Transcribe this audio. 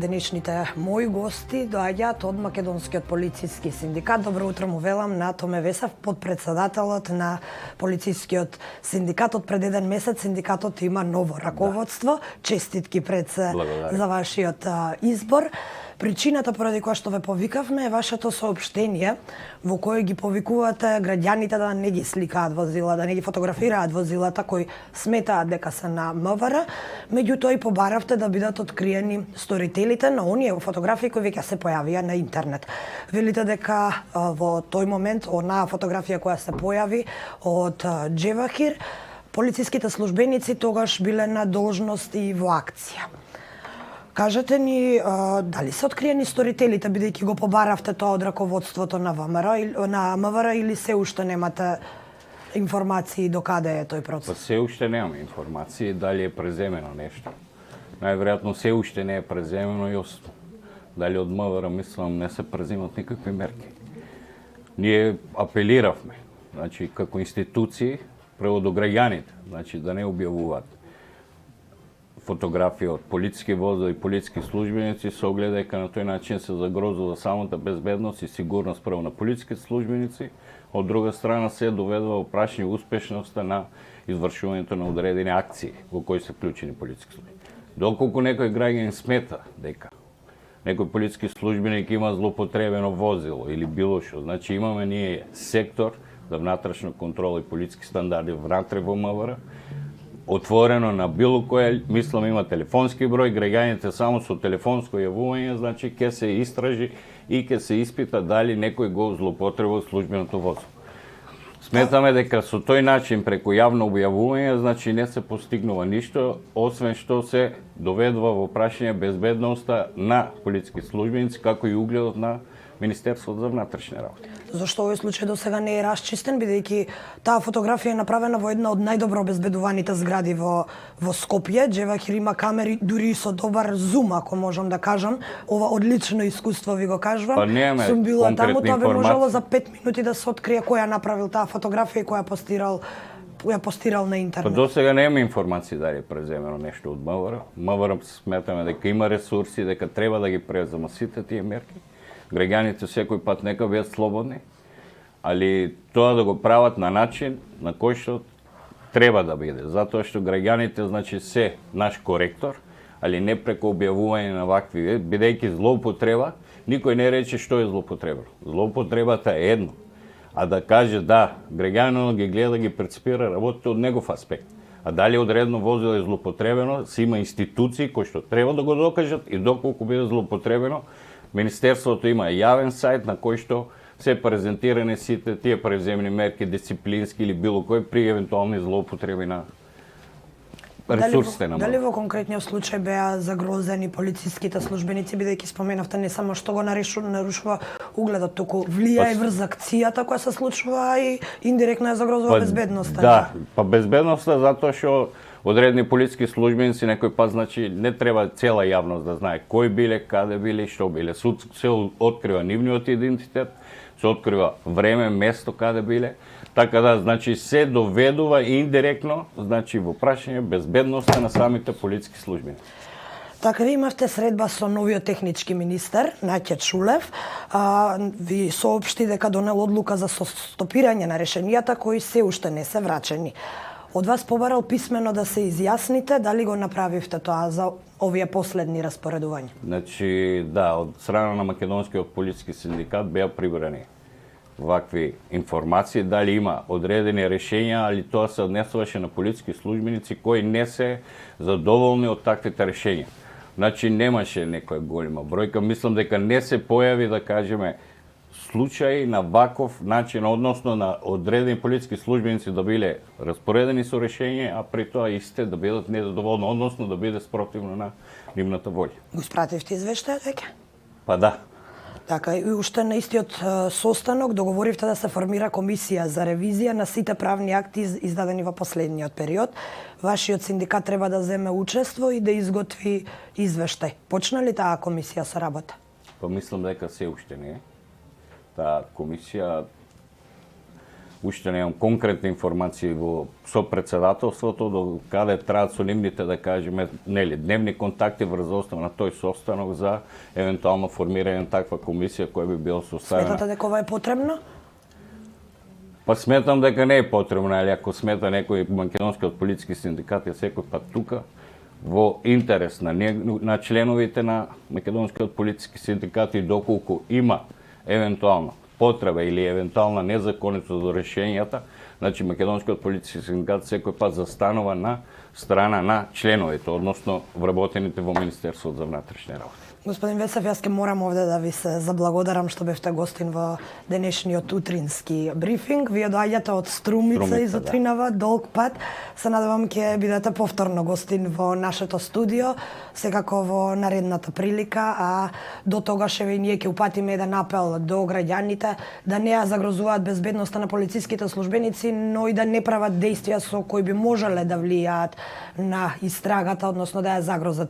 денешните мои гости доаѓаат од Македонскиот полициски синдикат. Добро утро му велам на Томе Весев, подпредседателот на полицискиот синдикат. Од пред еден месец синдикатот има ново раководство. Честитки пред се за вашиот избор. Причината поради која што ве повикавме е вашето соопштение во кое ги повикувате граѓаните да не ги сликаат возила, да не ги фотографираат возилата кои сметаат дека се на МВР. Меѓутоа и побаравте да бидат откриени сторителите на оние фотографии кои веќе се појавија на интернет. Велите дека во тој момент онаа фотографија која се појави од Джевахир, полициските службеници тогаш биле на должност и во акција. Кажете ни, дали се откриени сторителите, бидејќи го побаравте тоа од раководството на МВР или се уште немате информации до каде е тој процес? Се уште немаме информации дали е преземено нешто. Најверојатно се уште не е преземено и дали од МВР, мислам, не се преземат никакви мерки. Ние апелиравме, значи, како институции, прво до граѓаните, значи, да не објавуваат фотографии од полициски возила и полициски службеници со оглед дека на тој начин се загрозува самата безбедност и сигурност прво на полициски службеници, од друга страна се доведува во прашање успешноста на извршувањето на одредени акции во кои се вклучени полициски службеници. Доколку некој граѓанин смета дека некој полициски службеник има злоупотребено возило или било што, значи имаме ние сектор за внатрешна контрола и полициски стандарди внатре во МВР, отворено на било кој, мислам, има телефонски број, граѓаните само со телефонско јавување, значи ќе се истражи и ќе се испита дали некој го злоупотребил службеното возило. Сметаме дека со тој начин преку јавно објавување, значи не се постигнува ништо, освен што се доведува во прашање безбедноста на полициски службеници, како и угледот на Министерството за внатрешни работи. Зошто овој случај до сега не е расчистен, бидејќи таа фотографија е направена во една од најдобро обезбедуваните згради во Скопје. Джевахир има камери дури и со добар зум, ако можам да кажам. Ова одлично искуство ви го кажувам. Па немаме Сум била таму, тоа би можело информации. за 5 минути да се открие кој ја направил таа фотографија и кој ја постирал на интернет. Па до сега нема информации дали е преземено нешто од МВР. МВР сметаме дека има ресурси, дека треба да ги презема сите тие мерки. Граѓаните секој пат нека бидат слободни, али тоа да го прават на начин на кој што треба да биде. Затоа што граѓаните, значи, се наш коректор, али не преку објавување на вакви, бидејќи злоупотреба, никој не рече што е злоупотреба. Злоупотребата е едно, а да каже да, граѓанинот ги гледа, ги прецепира работите од негов аспект. А дали одредно возило е злоупотребено, се има институции кои што треба да го докажат и доколку биде злоупотребено, Министерството има јавен сајт на кој што се презентирани сите тие преземни мерки, дисциплински или било кој при евентуални злоупотреби на ресурсите на Дали во конкретниот случај беа загрозени полициските службеници, бидејќи споменавте не само што го нарушува угледот, туку влијае врз акцијата која се случува и индиректно ја загрозува безбедноста? Да, па безбедноста затоа што одредени полициски службеници некој пат, значи, не треба цела јавност да знае кои биле, каде биле и што биле. Се открива нивниот идентитет, се открива време, место каде биле, така да, значи, се доведува индиректно, значи, во прашање безбедноста на самите полициски службеници. Така, ви имавте средба со новиот технички министер, Наќа Чулев. Ви соопшти дека донел одлука за стопирање на решенијата кои се уште не се врачени. Од вас побарал писмено да се изјасните дали го направивте тоа за овие последни распоредувања? Значи, да, од страна на Македонскиот полициски синдикат беа прибрани вакви информации, дали има одредени решенја, али тоа се однесуваше на полициски службеници кои не се задоволни од таквите решенја. Значи, немаше некоја голема бројка, мислам дека не се појави, да кажеме, случаи на ваков начин, односно на одредени полициски службеници да биле распоредени со решение, а при тоа исте да бидат недоволни, односно да биде спротивно на нивната волја. Го спративте извештајот веќе? Па да. Така, и уште на истиот состанок договоривте да се формира комисија за ревизија на сите правни акти издадени во последниот период. Вашиот синдикат треба да земе учество и да изготви извештај. Почна ли таа комисија со работа? Па мислам дека се уште не е. Таа комисија уште немам конкретни информации со председателството, до каде траат со нивните, да кажеме, нели, дневни контакти врз основа на тој состанок за евентуално формирање на таква комисија која би била составена. Сметате дека ова е потребно? Па сметам дека не е потребно, али ако смета некој македонскиот политички синдикат е секој пат тука, во интерес на членовите на македонскиот политички синдикат и доколку има евентуална потреба или евентуална незаконитост до решењата, значи македонскиот политички синдикат секој пат застанува на страна на членовите, односно вработените во Министерството за внатрешни работи. Господин Весев, јас ке морам овде да ви се заблагодарам што бевте гостин во денешниот утрински брифинг. Вие доаѓате од Струмица и затринава долг пат. Се надевам ќе бидете повторно гостин во нашето студио, секако во наредната прилика, а до тогаш еве ние ќе упатиме еден апел до граѓаните да не ја загрозуваат безбедноста на полициските службеници, но и да не прават действија со кои би можеле да влијаат на истрагата, односно да ја загрозат